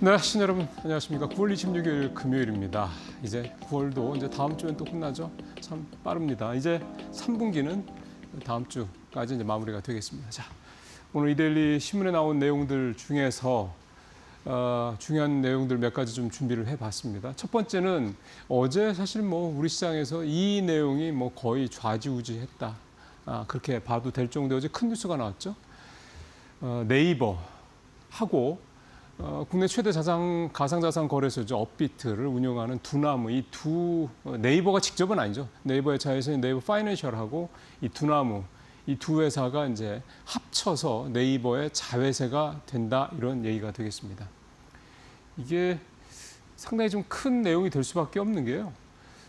네, 시청자 여러분 안녕하십니까. 9월 26일 금요일입니다. 이제 9월도 이제 다음 주엔 또 끝나죠. 참 빠릅니다. 이제 3분기는 다음 주까지 이제 마무리가 되겠습니다. 자, 오늘 이데일리 신문에 나온 내용들 중에서 중요한 내용들 몇 가지 좀 준비를 해봤습니다. 첫 번째는 어제 사실 뭐 우리 시장에서 이 내용이 뭐 거의 좌지우지했다. 그렇게 봐도 될 정도의 어제 큰 뉴스가 나왔죠. 네이버하고 국내 최대 가상자산 거래소죠. 업비트를 운영하는 두나무, 이 두 네이버가 직접은 아니죠. 네이버의 자회사인 네이버 파이낸셜하고 이 두나무, 이 두 회사가 이제 합쳐서 네이버의 자회사가 된다, 이런 얘기가 되겠습니다. 이게 상당히 좀 큰 내용이 될 수밖에 없는 게요.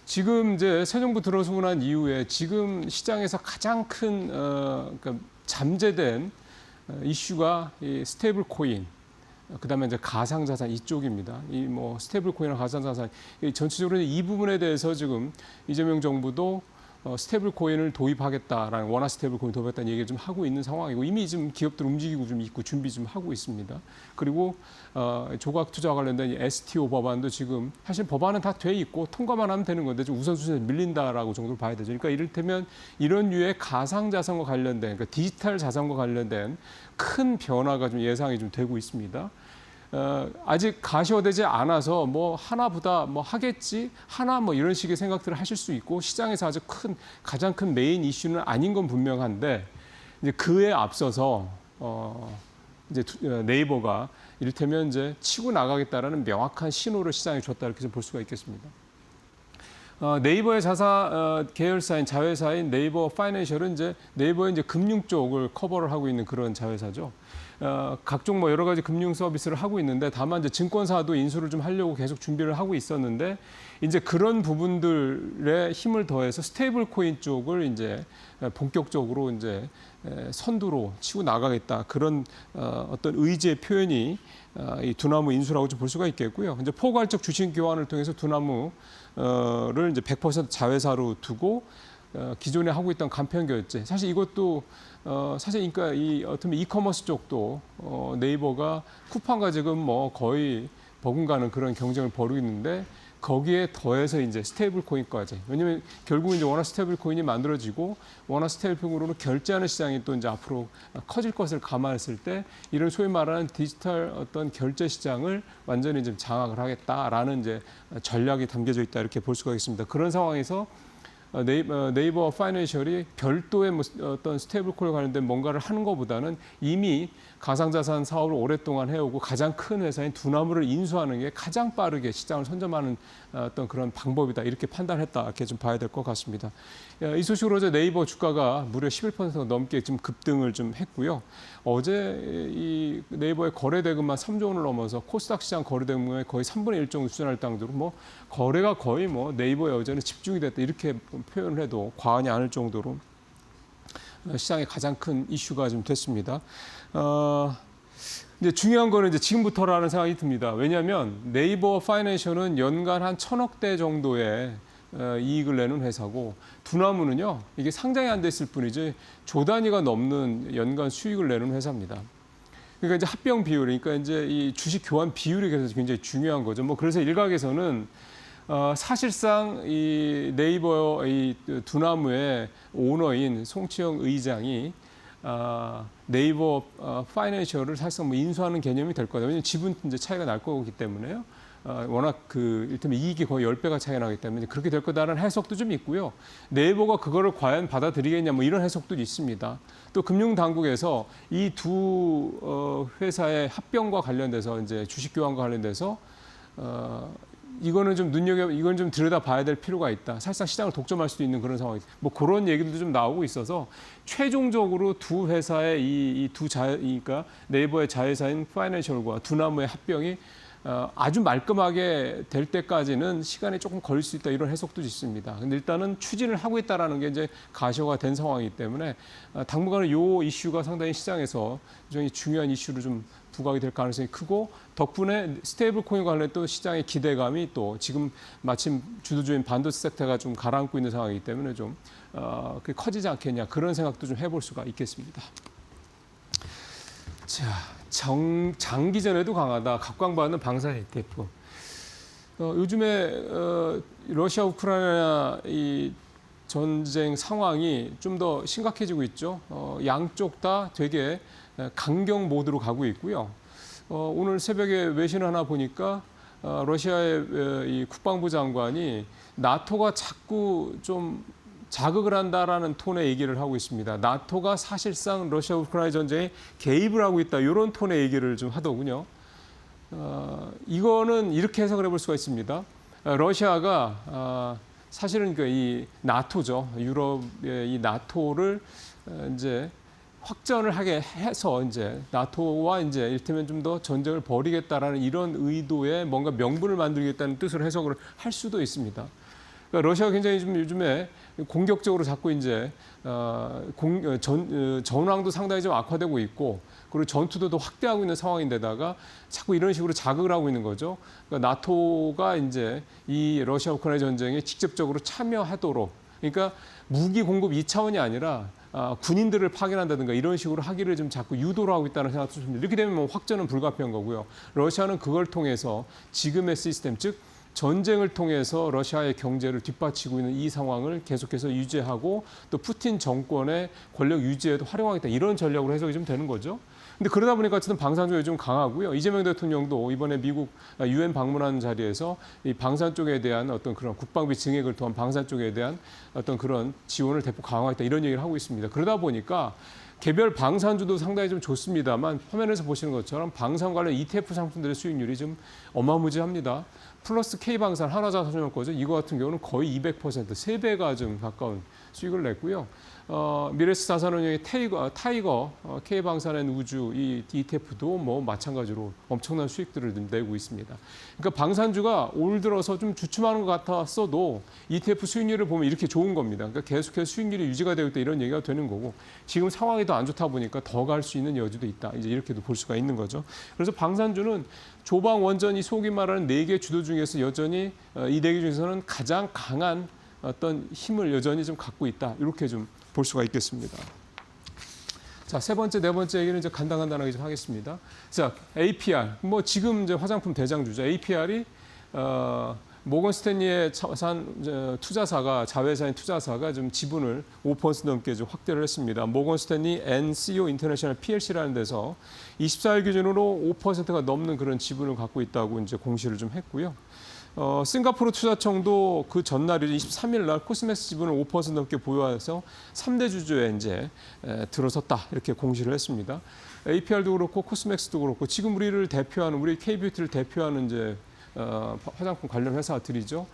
지금 이제 새 정부 들어서고 난 이후에 지금 시장에서 가장 큰 그러니까 잠재된 이슈가 이 스테이블 코인, 그다음에 이제 가상자산 이쪽입니다. 이 뭐 스테이블 코인이나 가상자산, 전체적으로 이 부분에 대해서 지금 이재명 정부도 스테이블 코인을 도입하겠다라는, 원화 스테이블 코인 도입하겠다는 얘기를 좀 하고 있는 상황이고, 이미 지금 기업들 움직이고 좀 있고 준비 좀 하고 있습니다. 그리고 조각 투자 관련된 이 STO 법안도 지금 사실 법안은 다 돼 있고 통과만 하면 되는 건데 좀 우선순위에 밀린다라고 정도로 봐야 되죠. 그러니까 이를테면 이런 류의 가상자산과 관련된, 그러니까 디지털 자산과 관련된 큰 변화가 좀 예상이 좀 되고 있습니다. 아직 가시화되지 않아서 뭐 하나보다 뭐 하겠지, 하나 뭐 이런 식의 생각들을 하실 수 있고, 시장에서 아주 가장 큰 메인 이슈는 아닌 건 분명한데, 이제 그에 앞서서 이제 네이버가 이를테면 이제 치고 나가겠다라는 명확한 신호를 시장에 줬다, 이렇게 좀 볼 수가 있겠습니다. 네이버의 계열사인 자회사인 네이버 파이낸셜은 이제 네이버의 이제 금융 쪽을 커버를 하고 있는 그런 자회사죠. 각종 뭐 여러 가지 금융 서비스를 하고 있는데, 다만 이제 증권사도 인수를 좀 하려고 계속 준비를 하고 있었는데, 이제 그런 부분들에 힘을 더해서 스테이블 코인 쪽을 이제 본격적으로 이제 선두로 치고 나가겠다, 그런 어떤 의지의 표현이 이 두나무 인수라고 좀 볼 수가 있겠고요. 이제 포괄적 주식 교환을 통해서 두나무를 이제 100% 자회사로 두고 기존에 하고 있던 간편 결제, 사실 이것도 사실 그러니까 어떻게 이커머스 쪽도 네이버가 쿠팡과 지금 뭐 거의 버금가는 그런 경쟁을 벌이고 있는데, 거기에 더해서 이제 스테이블 코인까지. 왜냐면 결국 이제 원화 스테이블 코인이 만들어지고 원화 스테이블 코인으로 결제하는 시장이 또 이제 앞으로 커질 것을 감안했을 때, 이런 소위 말하는 디지털 어떤 결제 시장을 완전히 좀 장악을 하겠다라는 이제 전략이 담겨져 있다, 이렇게 볼 수가 있습니다. 그런 상황에서 네이버 파이낸셜이 별도의 뭐 어떤 스테이블 코인에 관련된 뭔가를 하는 것보다는 이미 가상자산 사업을 오랫동안 해오고 가장 큰 회사인 두나무를 인수하는 게 가장 빠르게 시장을 선점하는 어떤 그런 방법이다, 이렇게 판단했다, 이렇게 좀 봐야 될 것 같습니다. 이 소식으로 어제 네이버 주가가 무려 11% 넘게 좀 급등을 좀 했고요. 어제 이 네이버의 거래 대금만 3조 원을 넘어서 코스닥 시장 거래 대금의 거의 3분의 1 정도 수준할 정도로 뭐 거래가 거의 뭐 네이버에 어제는 집중이 됐다, 이렇게 표현을 해도 과언이 아닐 정도로 시장의 가장 큰 이슈가 좀 됐습니다. 이제 중요한 거는 이제 지금부터라는 생각이 듭니다. 왜냐하면 네이버 파이낸셜은 연간 한 1,000억대 정도의 이익을 내는 회사고, 두나무는요, 이게 상장이 안 됐을 뿐이지 조 단위가 넘는 연간 수익을 내는 회사입니다. 그러니까 이제 합병 비율, 그러니까 이제 이 주식 교환 비율이 그래서 굉장히 중요한 거죠. 뭐 그래서 일각에서는 사실상 이 네이버 이 두나무의 오너인 송치영 의장이 네이버 파이낸셜을 사실상 뭐 인수하는 개념이 될 거다. 왜냐하면 지분 이제 차이가 날 거기 때문에요. 워낙 이를테면 이익이 거의 10배가 차이 나기 때문에 그렇게 될 거다라는 해석도 좀 있고요. 네이버가 그거를 과연 받아들이겠냐, 뭐 이런 해석도 있습니다. 또 금융당국에서 이 두 회사의 합병과 관련돼서 이제 주식 교환과 관련돼서 이거는 좀 이건 좀 들여다봐야 될 필요가 있다. 사실상 시장을 독점할 수도 있는 그런 상황이, 뭐 그런 얘기도 좀 나오고 있어서 최종적으로 두 회사의 그러니까 네이버의 자회사인 파이낸셜과 두나무의 합병이 아주 말끔하게 될 때까지는 시간이 조금 걸릴 수 있다, 이런 해석도 있습니다. 근데 일단은 추진을 하고 있다라는 게 이제 가시화가 된 상황이기 때문에 당분간은 이 이슈가 상당히 시장에서 굉장히 중요한 이슈로 좀 부각이 될 가능성이 크고, 덕분에 스테이블 코인 관련 또 시장의 기대감이 또 지금 마침 주도주인 반도체 섹터가 좀 가라앉고 있는 상황이기 때문에 좀 커지지 않겠냐, 그런 생각도 좀 해볼 수가 있겠습니다. 자, 장기전에도 강하다. 각광받는 방사 ETF. 요즘에 러시아 우크라이나 이 전쟁 상황이 좀 더 심각해지고 있죠. 양쪽 다 되게 강경 모드로 가고 있고요. 오늘 새벽에 외신을 하나 보니까 러시아의 이 국방부 장관이 나토가 자꾸 좀 자극을 한다라는 톤의 얘기를 하고 있습니다. 나토가 사실상 러시아 우크라이나 전쟁에 개입을 하고 있다. 이런 톤의 얘기를 좀 하더군요. 이거는 이렇게 해석을 해볼 수가 있습니다. 러시아가 사실은 이 나토죠. 유럽의 이 나토를 이제 확전을 하게 해서 이제 나토와 이제 이를테면 좀 더 전쟁을 벌이겠다라는 이런 의도의 뭔가 명분을 만들겠다는 뜻으로 해석을 할 수도 있습니다. 그러니까 러시아가 굉장히 좀 요즘에 공격적으로 자꾸 이제 전황도 상당히 좀 악화되고 있고 그리고 전투도 더 확대하고 있는 상황인데다가 자꾸 이런 식으로 자극을 하고 있는 거죠. 그러니까 나토가 이제 이 러시아 우크라이나 전쟁에 직접적으로 참여하도록 그러니까 무기 공급 2차원이 아니라 군인들을 파견한다든가 이런 식으로 하기를 좀 자꾸 유도를 하고 있다는 생각도 듭니다. 이렇게 되면 뭐 확전은 불가피한 거고요. 러시아는 그걸 통해서 지금의 시스템, 즉 전쟁을 통해서 러시아의 경제를 뒷받치고 있는 이 상황을 계속해서 유지하고 또 푸틴 정권의 권력 유지에도 활용하겠다. 이런 전략으로 해석이 좀 되는 거죠. 근데 그러다 보니까 어쨌든 방산주가 요즘 강하고요. 이재명 대통령도 이번에 미국 유엔 방문하는 자리에서 이 방산 쪽에 대한 어떤 그런 국방비 증액을 통한 방산 쪽에 대한 어떤 그런 지원을 대폭 강화하겠다. 이런 얘기를 하고 있습니다. 그러다 보니까 개별 방산주도 상당히 좀 좋습니다만 화면에서 보시는 것처럼 방산 관련 ETF 상품들의 수익률이 좀 어마무지합니다. 플러스 K방산 하나자산증권거죠. 이거 같은 경우는 거의 200%, 3배가 좀 가까운 수익을 냈고요. 미래스 자산운용의 타이거 K방산앤 우주 이 ETF도 뭐 마찬가지로 엄청난 수익들을 내고 있습니다. 그러니까 방산주가 올 들어서 좀 주춤하는 것 같았어도 ETF 수익률을 보면 이렇게 좋은 겁니다. 그러니까 계속해서 수익률이 유지가 되고 있다 이런 얘기가 되는 거고 지금 상황이 더 안 좋다 보니까 더 갈 수 있는 여지도 있다. 이제 이렇게도 볼 수가 있는 거죠. 그래서 방산주는 조방, 원전, 이 소위 말하는 4개 주도 중에서 여전히 이 4개 중에서는 가장 강한 어떤 힘을 여전히 좀 갖고 있다. 이렇게 좀 볼 수가 있겠습니다. 자, 세 번째, 네 번째 얘기는 이제 간단하게 좀 하겠습니다. 자, APR. 뭐 지금 이제 화장품 대장주죠. APR이 모건 스탠리의 투자사가 자회사인 투자사가 좀 지분을 5% 넘게 좀 확대를 했습니다. 모건 스탠리 NCO 인터내셔널 PLC라는 데서 24일 기준으로 5%가 넘는 그런 지분을 갖고 있다고 이제 공시를 좀 했고요. 싱가포르 투자청도 그 전날이죠. 23일 날 코스맥스 지분을 5% 넘게 보유해서 3대 주주에 이제 들어섰다 이렇게 공시를 했습니다. APR도 그렇고 코스맥스도 그렇고 지금 우리를 대표하는 우리 K뷰티를 대표하는 이제 화장품 관련 회사들이죠.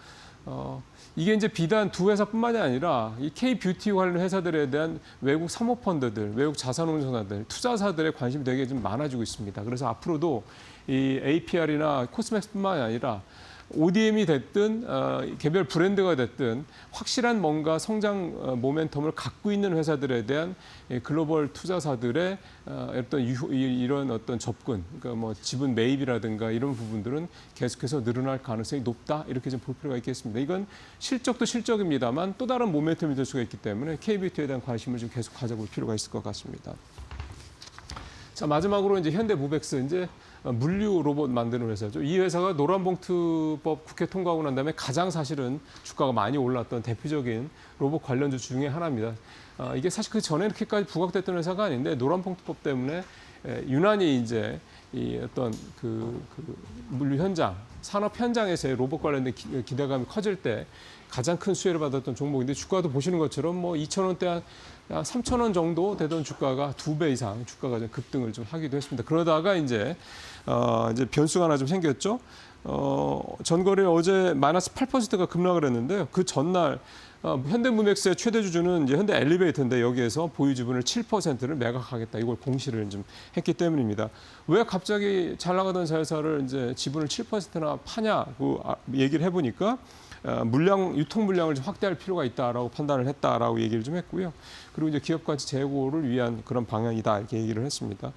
이게 이제 비단 두 회사뿐만이 아니라 이 K뷰티 관련 회사들에 대한 외국 사모펀드들, 외국 자산운용사들, 투자사들의 관심이 되게 좀 많아지고 있습니다. 그래서 앞으로도 이 APR이나 코스맥스뿐만이 아니라 ODM이 됐든 개별 브랜드가 됐든 확실한 뭔가 성장 모멘텀을 갖고 있는 회사들에 대한 글로벌 투자사들의 어떤 이런 어떤 접근, 그러니까 뭐 지분 매입이라든가 이런 부분들은 계속해서 늘어날 가능성이 높다 이렇게 좀 볼 필요가 있겠습니다. 이건 실적도 실적입니다만 또 다른 모멘텀이 될 수가 있기 때문에 K뷰티에 대한 관심을 좀 계속 가져볼 필요가 있을 것 같습니다. 자, 마지막으로 이제 현대무백스 이제 물류 로봇 만드는 회사죠. 이 회사가 노란봉투법 국회 통과하고 난 다음에 가장 사실은 주가가 많이 올랐던 대표적인 로봇 관련주 중에 하나입니다. 이게 사실 그 전에 이렇게까지 부각됐던 회사가 아닌데 노란봉투법 때문에 유난히 이제 이 어떤 그 물류 현장, 산업 현장에서의 로봇 관련된 기대감이 커질 때 가장 큰 수혜를 받았던 종목인데 주가도 보시는 것처럼 뭐 2,000원대 한 3,000원 정도 되던 주가가 2배 이상 주가가 좀 급등을 좀 하기도 했습니다. 그러다가 이제 변수가 하나 좀 생겼죠. 전거래 어제 마이너스 8%가 급락을 했는데요. 그 전날 현대무맥스의 최대 주주는 이제 현대 엘리베이터인데 여기에서 보유 지분을 7%를 매각하겠다 이걸 공시를 좀 했기 때문입니다. 왜 갑자기 잘 나가던 회사를 이제 지분을 7%나 파냐고 얘기를 해보니까 유통 물량을 좀 확대할 필요가 있다라고 판단을 했다라고 얘기를 좀 했고요. 그리고 이제 기업 가치 제고를 위한 그런 방향이다 이렇게 얘기를 했습니다.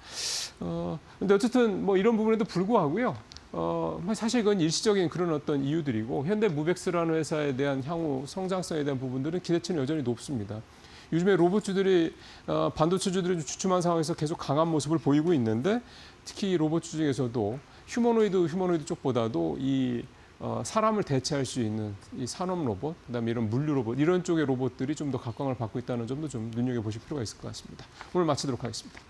근데 어쨌든 뭐 이런 부분에도 불구하고요. 사실 이건 일시적인 그런 어떤 이유들이고 현대무백스라는 회사에 대한 향후 성장성에 대한 부분들은 기대치는 여전히 높습니다. 요즘에 로봇주들이 반도체주들이 주춤한 상황에서 계속 강한 모습을 보이고 있는데 특히 로봇 중에서도 휴머노이드 쪽보다도 사람을 대체할 수 있는 이 산업 로봇, 그다음에 이런 물류 로봇, 이런 쪽의 로봇들이 좀 더 각광을 받고 있다는 점도 좀 눈여겨보실 필요가 있을 것 같습니다. 오늘 마치도록 하겠습니다.